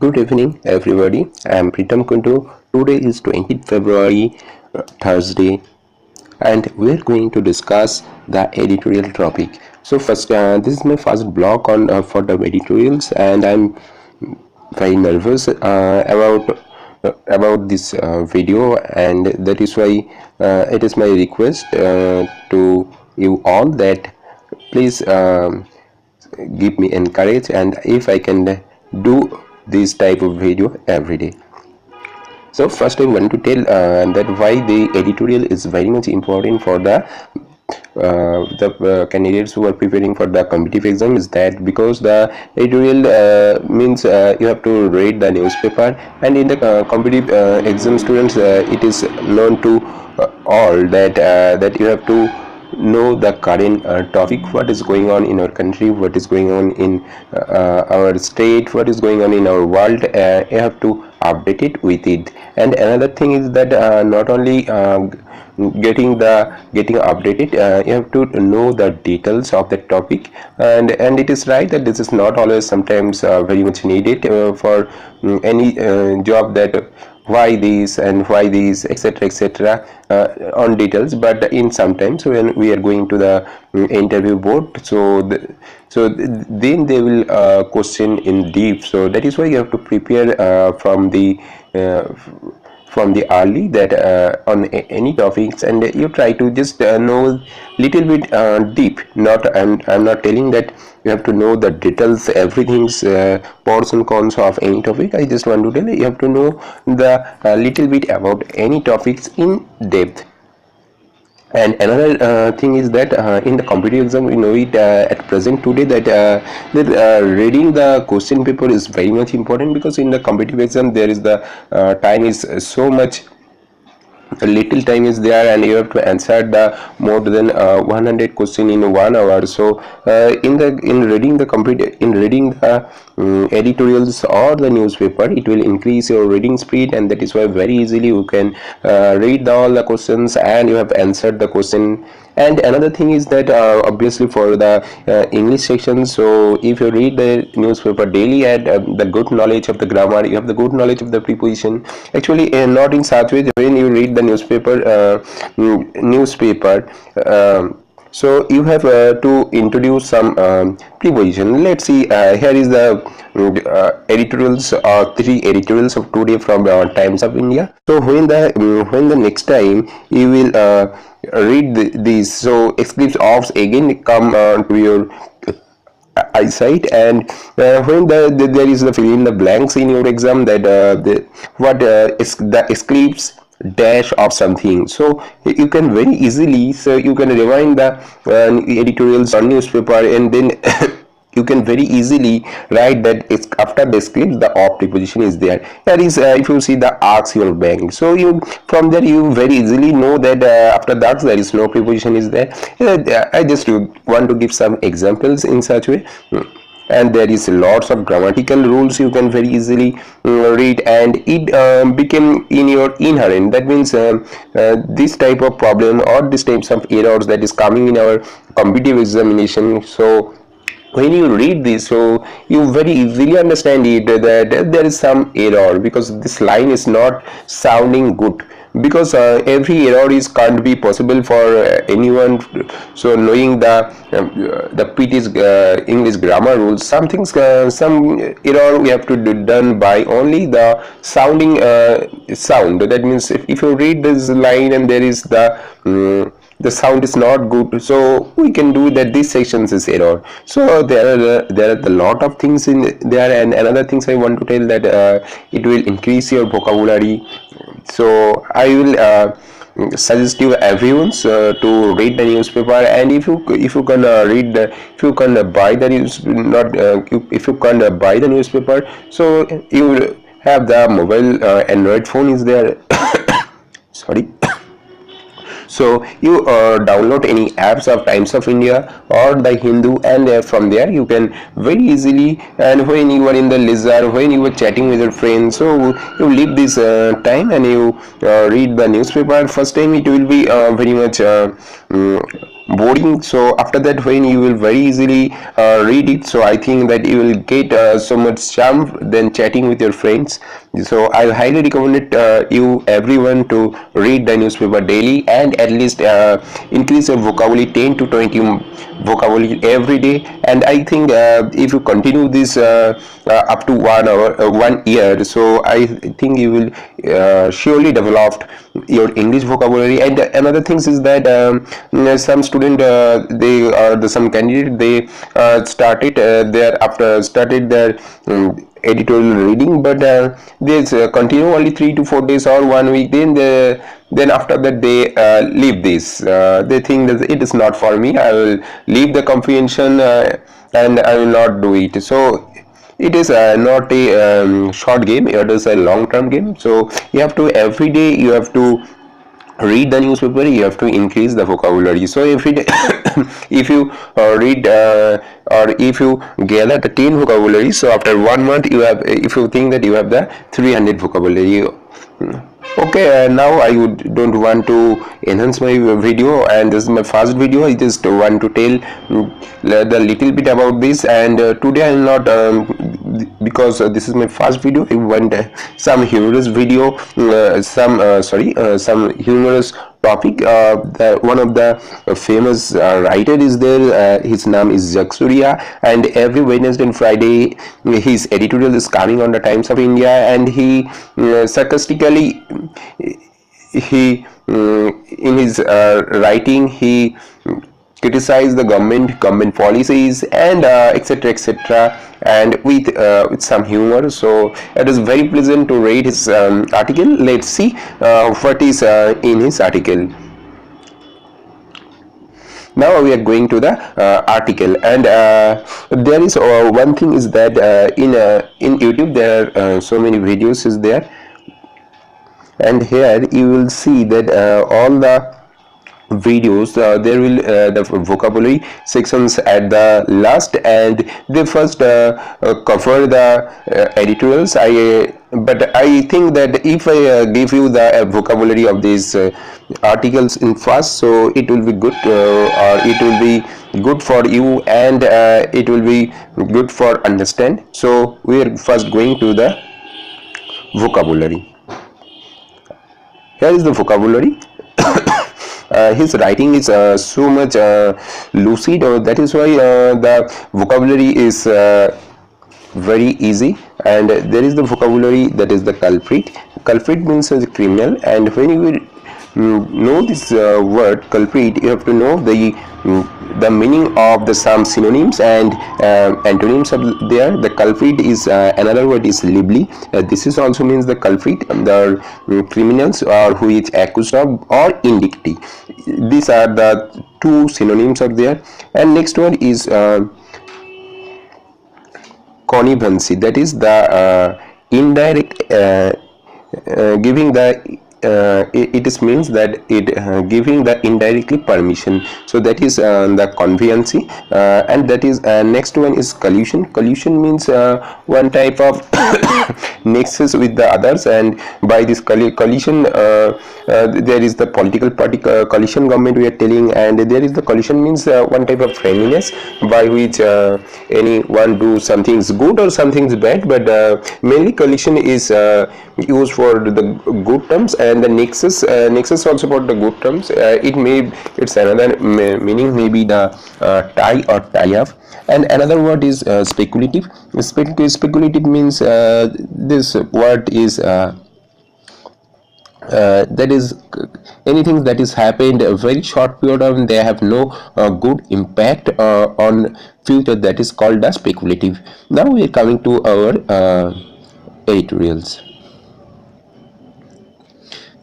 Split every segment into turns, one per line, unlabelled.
Good evening, everybody. I am Pritam Kundu. Today is 20th February, Thursday, and we're going to discuss the editorial topic. So first, this is my first blog on for the editorials, and I'm very nervous about this video, and that is why it is my request to you all that please give me encourage, and if I can do this type of video every day. So first I want to tell that why the editorial is very much important for the candidates who are preparing for the competitive exam. Is that because the editorial means you have to read the newspaper, and in the competitive exam students it is known to all that you have to know the current topic, what is going on in our country, what is going on in our state, what is going on in our world. You have to update it with it. And another thing is that not only getting updated, you have to know the details of the topic, and it is right that this is not always sometimes very much needed for any job, that why this and why this, etc., etc., on details. But in sometimes when we are going to the interview board, then they will question in deep. So that is why you have to prepare uh, from the early, that on any topics, and you try to just know little bit deep. Not I'm not telling that you have to know the details, everything's pros and cons of any topic. I just want to tell you have to know the little bit about any topics in depth. And another thing is that in the competitive exam, we know it at present today that reading the question paper is very much important, because in the competitive exam there is the time is so much little time is there, and you have to answer the more than 100 question in 1 hour. So in reading the editorials or the newspaper, it will increase your reading speed, and that is why very easily you can read all the questions and you have answered the question. And another thing is that obviously for the English section, so if you read the newspaper daily, and the good knowledge of the grammar, you have the good knowledge of the preposition. Actually not in such way, when you read the newspaper, so you have to introduce some preposition. Let's see, here is the editorials, three editorials of today from Times of India. So when the next time you will read these, so exclamations offs again come to your eyesight, and when there is the fill in the blanks in your exam, that is the escapes dash of something. So you can very easily, so you can rewind the editorials on newspaper, and then you can very easily write that it's after the script the off preposition is there. That is if you see the ask your bank, so you from there you very easily know that after that there is no preposition is there. I just want to give some examples in such way. And there is lots of grammatical rules you can very easily read, and it became in your inherent. That means this type of problem or this types of errors that is coming in our competitive examination, so when you read this, so you very easily understand it, that there is some error because this line is not sounding good, because every error is can't be possible for anyone. So knowing the PT's English grammar rules, some things, some error we have to do done by only the sounding sound. That means if you read this line and there is the sound is not good, so we can do that this sections is error. So there are a lot of things in there. And another things I want to tell, that it will increase your vocabulary. So I will suggest you everyone to read the newspaper, and if you can read if you can buy the news, not if you can buy the newspaper, so you will have the mobile Android phone is there. Sorry. So you download any apps of Times of India or the Hindu, and from there you can very easily, and when you are in the leisure, when you are chatting with your friends, so you leave this time and you read the newspaper. First time it will be very much boring. So after that, when you will very easily read it, so I think that you will get so much charm than chatting with your friends. So I highly recommend you everyone to read the newspaper daily, and at least increase your vocabulary 10 to 20 vocabulary every day. And I think if you continue this up to 1 hour 1 year, so I think you will surely develop your English vocabulary. And another things is that some student they or some candidate, they started their after started their editorial reading, but they continue only 3 to 4 days or 1 week, then after that they leave this. They think that it is not for me, I will leave the comprehension and I will not do it. So it is not a short game, it is a long term game. So you have to every day, you have to read the newspaper, you have to increase the vocabulary. So if it if you read or if you gather the 10 vocabulary, so after 1 month you have, if you think that you have the 300 vocabulary. Okay, now I don't want to enhance my video, and this is my first video. I just want to tell the little bit about this. And today I will not because this is my first video, I want some humorous video, some humorous topic. One of the famous writer is there, his name is Surya, and every Wednesday and Friday his editorial is coming on the Times of India, and he sarcastically, he in his writing, he criticize the government policies, and etc etc, and with some humor. So it is very pleasant to read his article. Let's see what is in his article. Now we are going to the article, and there is one thing is that in YouTube there are so many videos is there, and here you will see that all the videos, there will the vocabulary sections at the last, and they first cover the editorials. But I think that if I give you the vocabulary of these articles in first, so it will be good, or it will be good for you, and it will be good for understand. So we are first going to the vocabulary. Here is the vocabulary. His writing is so much lucid, or that is why the vocabulary is very easy. And there is the vocabulary, that is the culprit. Culprit means a criminal, and when you will know this word culprit, you have to know the meaning of the some synonyms and antonyms are there. The culprit is another word is libely. This is also means the culprit, the criminals or who is accused of, or indictee. These are the two synonyms are there. And next one is connivency, that is the indirect giving the it is means that it giving the indirectly permission. So that is the conveyancy. And that is next one is collusion. Collusion means one type of nexus with the others, and by this collusion there is the political party collusion, government we are telling, and there is the collusion means one type of friendliness by which anyone do something good or something bad, but mainly collusion is used for the good terms, and the nexus also for the good terms. It's another meaning, maybe the tie or tie up. And another word is speculative. Speculative means this word is that is anything that is happened a very short period of, they have no good impact on future, that is called as speculative. Now we are coming to our editorials.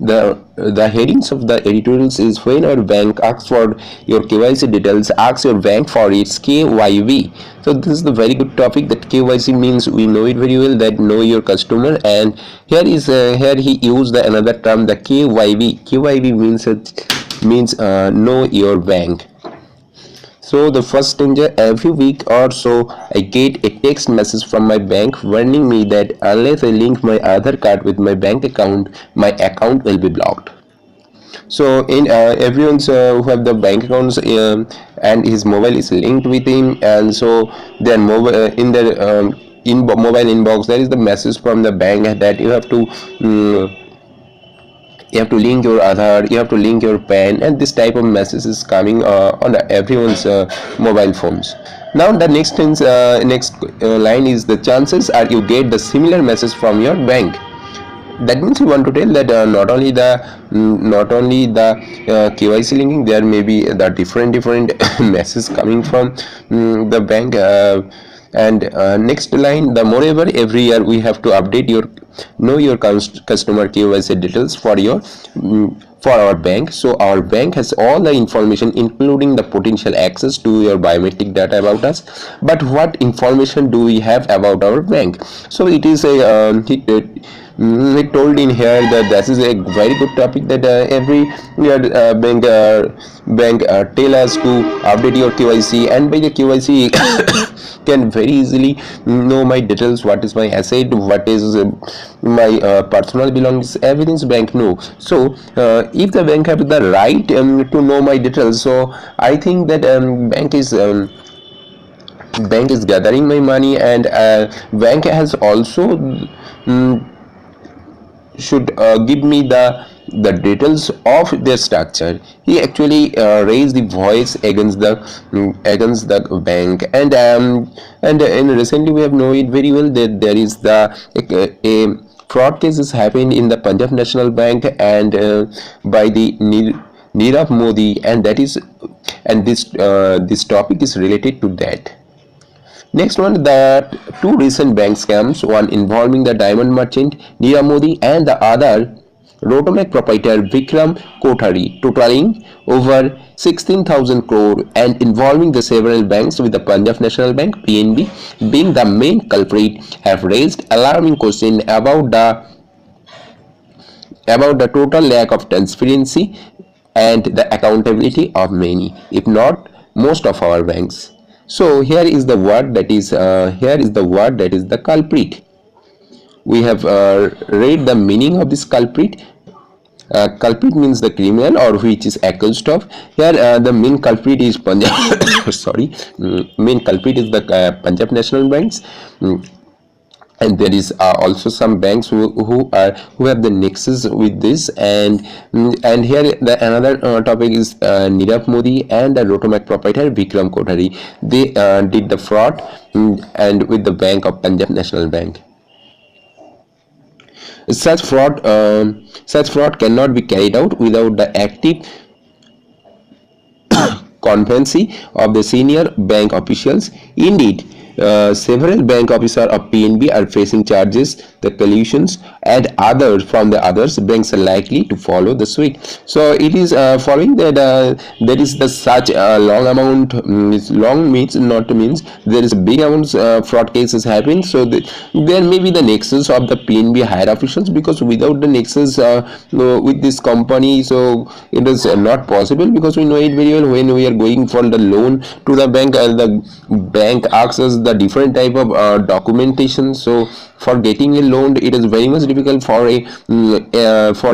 The headings of the editorials is: when our bank asks for your KYC details, ask your bank for its KYV. So this is the very good topic, that KYC means we know it very well, that know your customer. And here is here he used the another term, the KYV. KYV means know your bank. So the first danger, every week or so I get a text message from my bank warning me that unless I link my Aadhaar card with my bank account, my account will be blocked. So in everyone's who have the bank accounts and his mobile is linked with him, and so their mobile in their mobile inbox there is the message from the bank that you have to link your Aadhaar, you have to link your PAN, and this type of message is coming on everyone's mobile phones. Now the next line is the chances are you get the similar message from your bank. That means you want to tell that not only the KYC linking, there may be the different messages coming from the bank. And next line, the moreover every year we have to update your know your customer KYC details for your for our bank. So our bank has all the information including the potential access to your biometric data about us. But what information do we have about our bank? So it is it told in here that this is a very good topic, that every year bank tell us to update your KYC, and by the KYC can very easily know my details, what is my asset, what is my personal belongings, everything's bank know. So if the bank have the right to know my details, so I think that bank is gathering my money, and bank has also should give me the details of their structure. He actually raised the voice against the bank, and recently we have known it very well that there is a fraud cases happened in the Punjab National Bank, and by the Nirav Modi, and that is and this topic is related to that. Next one, the two recent bank scams, one involving the diamond merchant Nirav Modi and the other Rotomac proprietor Vikram Kothari, totaling over 16,000 crore and involving the several banks, with the Punjab National Bank (PNB) being the main culprit, have raised alarming questions about the total lack of transparency and the accountability of many, if not most, of our banks. So here is the word that is the culprit. We have read the meaning of this culprit. Culprit means the criminal or which is accused of. Here the main culprit is Punjab. Sorry, main culprit is the Punjab National Banks. And there is also some banks who have the nexus with this, and here the another topic is Nirav Modi and the Rotomac proprietor Vikram Kothari. They did the fraud and with the bank of Punjab National Bank. Such fraud cannot be carried out without the active conveyancy of the senior bank officials. Indeed, several bank officers of PNB are facing charges, the collusions, and others from the others banks are likely to follow the suit. So it is following that there is the such long amount. Long means not means there is a big amounts fraud cases happen. So there may be the nexus of the PNB higher officials, because without the nexus with this company, so it is not possible, because we know it very well. When we are going for the loan to the bank, the bank asks us the different type of documentation. So for getting a loan, it is very much difficult for a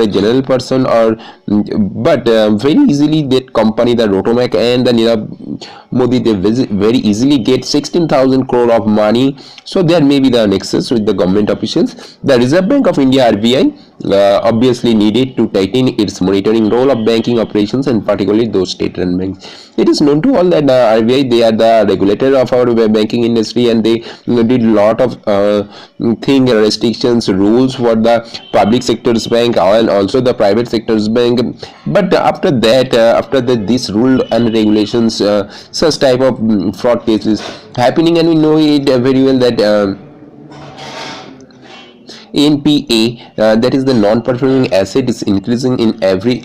general person, or but very easily that company, the Rotomac and the Nirav Modi, they very easily get 16,000 crore of money. So there may be the nexus with the government officials. The Reserve Bank of India (RBI) obviously needed to tighten its monitoring role of banking operations, and particularly those state-run banks. It is known to all that RBI, they are the regulator of our banking industry, and they did lot of restrictions, rules for the public sector's bank and also the private sector's bank. But after that, this rule and regulations, such type of fraud cases happening, and we know it very well that NPA, that is the non-performing asset, is increasing in every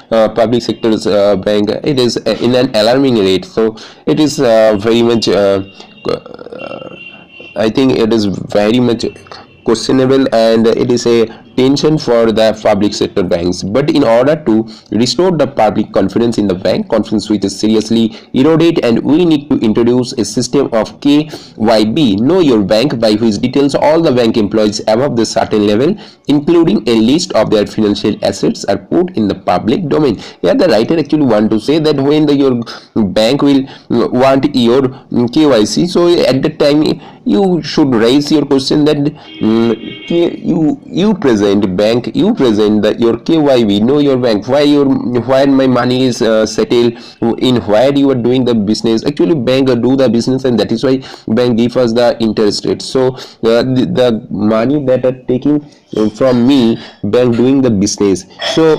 public sector's bank. It is in an alarming rate. So it is very much I think it is very much questionable, and it is a tension for the public sector banks. But in order to restore the public confidence in the bank, confidence which is seriously eroded, and we need to introduce a system of KYB, Know Your Bank, by which details all the bank employees above the certain level, including a list of their financial assets, are put in the public domain. Here the writer actually want to say that when your bank will want your KYC, so at that time you should raise your question that you present bank, you present that your KYB, know your bank, why my money is settled, in where you are doing the business. Actually bank do the business, and that is why bank give us the interest rate. So the money that are taking from me, bank doing the business. So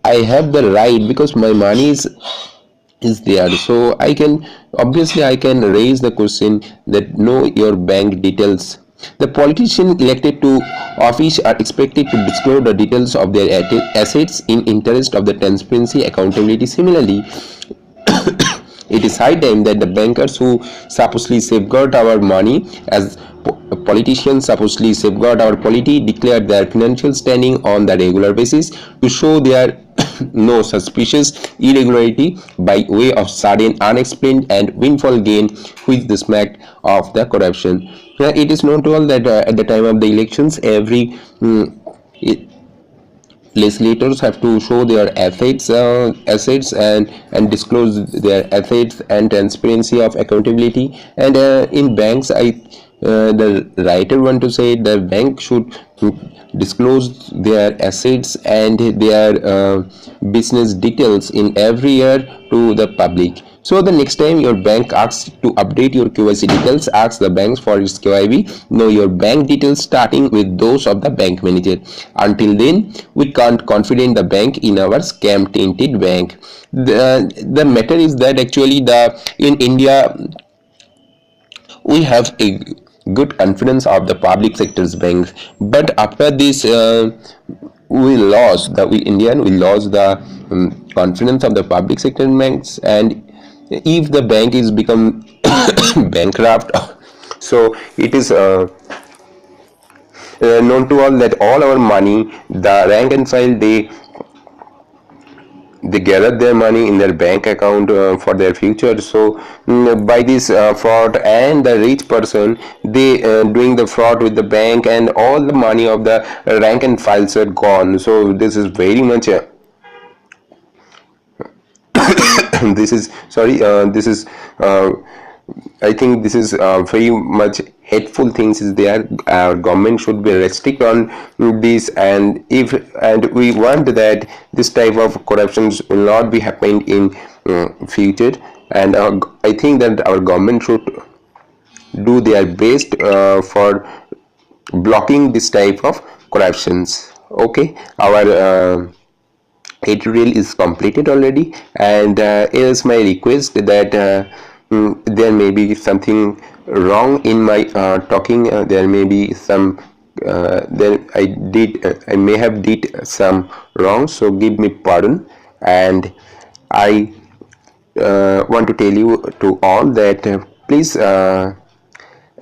I have the right, because my money is there, so I can, obviously I can raise the question that know your bank details. The politicians elected to office are expected to disclose the details of their assets in interest of the transparency, accountability. Similarly, it is high time that the bankers who supposedly safeguard our money, as politicians supposedly safeguard our polity, declare their financial standing on the regular basis to show their no suspicious irregularity by way of sudden, unexplained, and windfall gain, which the smack of the corruption. It is known to all that at the time of the elections, every legislators have to show their assets and disclose their assets, and transparency of accountability. And in banks, the writer want to say the bank should disclose their assets and their business details in every year to the public. So the next time your bank asks to update your KYC details, ask the banks for its KYB. Know your bank details starting with those of the bank manager. Until then, we can't confident the bank in our scam tainted bank. The matter is that actually in India we have a good confidence of the public sector's banks, but after this we lost the confidence of the public sector banks. And if the bank is become bankrupt, so it is known to all that all our money, the rank and file, they gather their money in their bank account for their future. So by this fraud, and the rich person, they doing the fraud with the bank, and all the money of the rank and files are gone. So this is very much this is sorry this is I think this is very much hateful things is there. Our government should be restrict on this, and we want that this type of corruptions will not be happening in future. And I think that our government should do their best for blocking this type of corruptions. Okay, our editorial is completed already, and it is my request that there may be something wrong in my talking. There may be some there I may have did some wrong, so give me pardon. And I want to tell you to all that please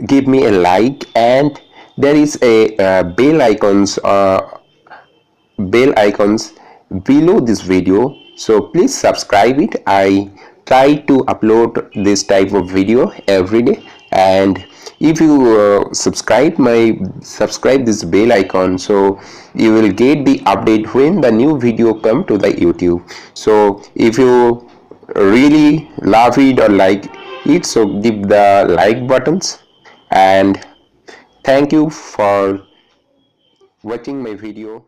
give me a like, and there is a bell icons below this video, so please subscribe it. I try to upload this type of video every day, and if you subscribe this bell icon, so you will get the update when the new video come to the YouTube. So if you really love it or like it, so give the like buttons, and thank you for watching my video.